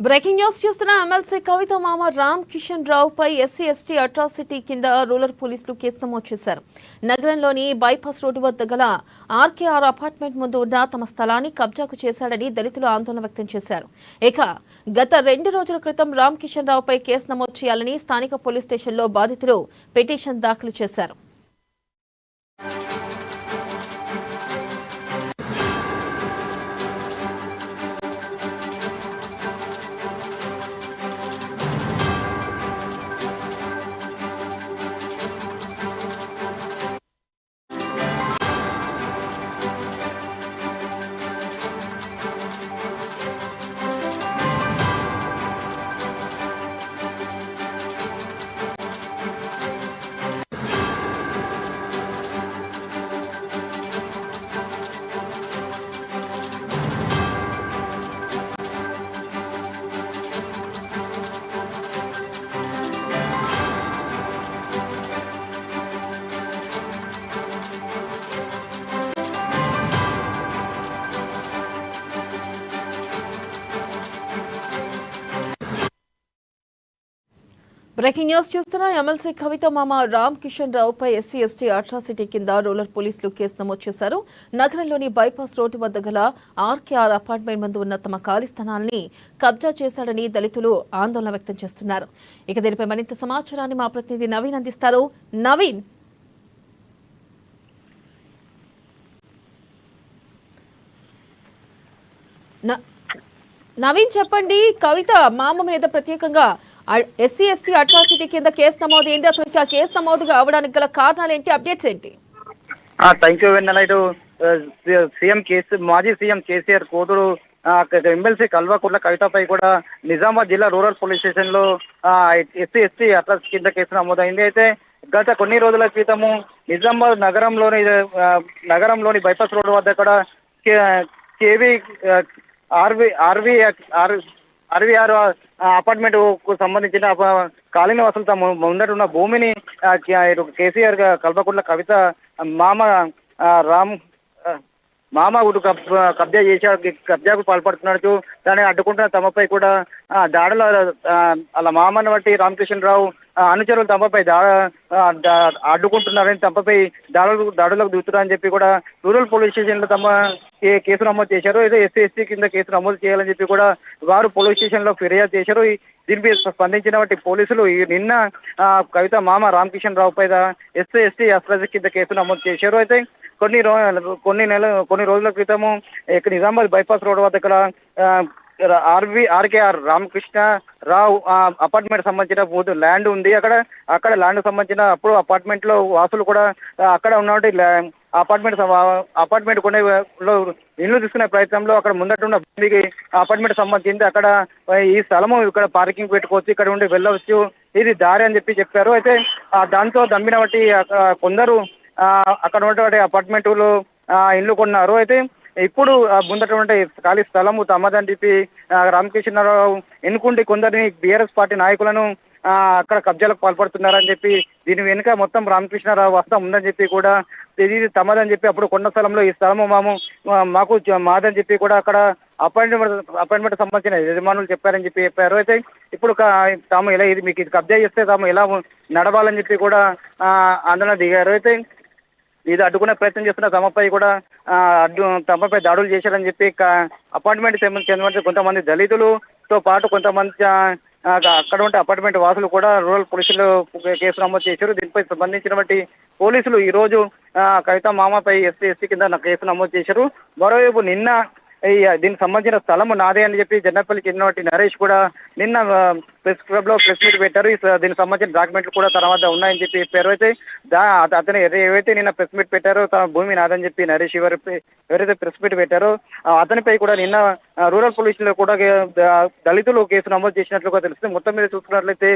Breaking news చూస్తున్న MLC Kavitha మామ రామ్ కిషన్ రావుపై ఎస్సీ ఎస్టీ అట్రాసిటీ కింద రూరల్ పోలీసులు కేసు నమోదు చేశారు. నగరంలోని బైపాస్ రోడ్డు వద్ద గల ఆర్కేఆర్ అపార్ట్మెంట్ ముందు ఉన్న తమ స్థలాన్ని కబ్జాకు చేశాడని దళితులు ఆందోళన వ్యక్తం చేశారు. ఇక గత 2 రోజుల క్రితం రామ్ కిషన్ రావుపై కేసు నమోదు చేయాలని స్థానిక పోలీస్ స్టేషన్లో బాధితులు పిటిషన్ దాఖలు చేశారు. బ్రేకింగ్ న్యూస్ చూస్తున్న ఎమ్మెల్సీ కవిత మామ రామ్ కిషన్ రావుపై ఎస్సీ ఎస్టీ అట్రాసిటీ కింద రూరల్ పోలీసులు కేసు నమోదు చేశారు. నగరంలోని బైపాస్ రోడ్డు వద్ద గల ఆర్కేఆర్ అపార్ట్మెంట్ ముందు ఉన్న తమ ఖాళీ స్థానాన్ని కబ్జా చేశాడని దళితులు ఆందోళన వ్యక్తం చేస్తున్నారు. ఇక దీనిపై మరింత సమాచారాన్ని మా ప్రతినిధి నవీన్ అందిస్తారు. నవీన్ చెప్పండి, కవిత మామ మీద ప్రత్యేకంగా ఎస్సీ ఎస్టీ అట్రాసిటీ కింద కేసు నమోదు ఏంటి, అసలు ఆ కేసు నమోదు అవడానికి గల కారణాలు ఏంటి, అప్డేట్స్ ఏంటి? థ్యాంక్ యూ వెన్నెల. ఇటు మాజీ సీఎం కేసీఆర్ కూతురు ఎమ్మెల్సీ కల్వకుంట్ల కవితపై కూడా నిజామాబాద్ జిల్లా రూరల్ పోలీస్ స్టేషన్ లో ఎస్సీ ఎస్టీ అట్రాసిటీ కింద కేసు నమోదైంది. అయితే గత కొన్ని రోజుల క్రితము నిజామాబాద్ నగరంలోని బైపాస్ రోడ్డు వద్ద కూడా కేవీ ఆర్వీఆర్ అపార్ట్మెంట్ కు సంబంధించిన కాలనీ వాసులు తమ ముందట భూమిని కేసీఆర్ కల్వకుంట్ల కవిత మామ కబ్జాకు పాల్పడుతున్నట్టు దాన్ని అడ్డుకుంటున్న తమపై కూడా దాడుల అలా మామని బట్టి రామకృష్ణ రావు అనుచరులు తమపై అడ్డుకుంటున్నారని తమపై దాడులకు దిగుతున్నారని చెప్పి కూడా రూరల్ పోలీస్ స్టేషన్ లో తమ కేసు నమోదు చేశారు. ఏదో ఎస్సీ ఎస్టీ కింద కేసు నమోదు చేయాలని చెప్పి కూడా వారు పోలీస్ స్టేషన్ లో ఫిర్యాదు చేశారు. దీనిపై స్పందించిన పోలీసులు నిన్న కవిత మామ రామకిషన్ రావు పై ఎస్సీ ఎస్టీ అట్రాసిటీ కింద కేసు నమోదు చేశారు. అయితే కొన్ని రోజుల క్రితము నిజామాబాద్ బైపాస్ రోడ్ వద్ద ఇక్కడ ఆర్కేఆర్ రామకృష్ణ రావు అపార్ట్మెంట్ సంబంధించిన ల్యాండ్ ఉంది. అక్కడ ల్యాండ్ సంబంధించిన అప్పుడు అపార్ట్మెంట్ లో వాసులు కూడా అక్కడ ఉన్నటువంటి అపార్ట్మెంట్ కొనే ఇల్లు తీసుకునే ప్రయత్నంలో అక్కడ ముందట ఉన్న భూమికి అపార్ట్మెంట్ సంబంధించింది. అక్కడ ఈ స్థలము ఇక్కడ పార్కింగ్ పెట్టుకోవచ్చు, ఇక్కడ ఉండి వెళ్ళవచ్చు, ఇది దారి అని చెప్పారు. అయితే దాంతో దమ్మిన బట్టి కొందరు అక్కడ ఉన్నటువంటి అపార్ట్మెంట్లు ఇల్లు కొన్నారు. అయితే ఇప్పుడు ముందటువంటి ఖాళీ స్థలము తమదని చెప్పి రామకృష్ణరావు ఎన్నుకుంటే కొందరిని బీఆర్ఎస్ పార్టీ నాయకులను అక్కడ కబ్జాలకు పాల్పడుతున్నారని చెప్పి దీని వెనుక మొత్తం రామకృష్ణరావు వస్తా ఉందని చెప్పి కూడా ఇది తమదని చెప్పి అప్పుడు కొన్న స్థలంలో ఈ స్థలము మాకు మాదని చెప్పి కూడా అక్కడ అపాయింట్మెంట్ సంబంధించిన యజమానులు చెప్పారు. అయితే ఇప్పుడు తాము ఎలా ఇది మీకు ఇది కబ్జా చేస్తే తాము ఎలా నడవాలని చెప్పి కూడా ఆందోళన దిగారు. అయితే ఇది అడ్డుకునే ప్రయత్నం చేస్తున్న తమపై కూడా తమపై దాడులు చేశారని చెప్పి అపార్ట్మెంట్ చెందిన కొంతమంది దళితులతో పాటు కొంతమంది అక్కడ ఉంటే అపార్ట్మెంట్ వాసులు కూడా రూరల్ పోలీసులు కేసు నమోదు చేశారు. దీనిపై సంబంధించినటువంటి పోలీసులు ఈ రోజు కవిత మామపై ఎస్సీ ఎస్టీ కింద కేసు నమోదు చేశారు. మరోవైపు నిన్న దీనికి సంబంధించిన స్థలము నాదే అని చెప్పి జన్నపల్లి చెందినటువంటి నరేష్ కూడా నిన్న ప్రెస్ క్లబ్ లో ప్రెస్ మీట్ పెట్టారు. దీనికి సంబంధించిన డాక్యుమెంట్లు కూడా తన వద్ద ఉన్నాయని చెప్పి చెప్పారు. అయితే అతను ఏవైతే నిన్న ప్రెస్ మీట్ పెట్టారో తన భూమి నాదని చెప్పి నరేష్ ఎవరైతే ప్రెస్ మీట్ పెట్టారో అతనిపై కూడా నిన్న రూరల్ పోలీసులో కూడా దళితులు కేసు నమోదు చేసినట్లుగా తెలుస్తుంది. మొత్తం మీద చూసుకున్నట్లయితే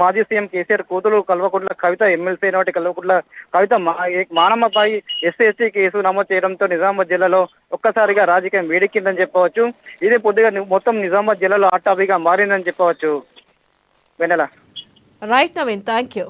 మాజీ సీఎం కేసీఆర్ కూతురు కల్వకుంట్ల కవిత ఎమ్మెల్సీ అయినటువంటి Kalvakuntla Kavitha మానమ్మపై SC ST case నమోదు చేయడంతో నిజామాబాద్ జిల్లాలో ఒక్కసారిగా రాజకీయం వేడెక్కిందని చెప్పవచ్చు. ఇదే పొద్దుగా మొత్తం నిజామాబాద్ జిల్లాలో హాట్ టాపిక్ గా మారిందని చెప్పవచ్చు. Vennela. Right Naveen, thank you.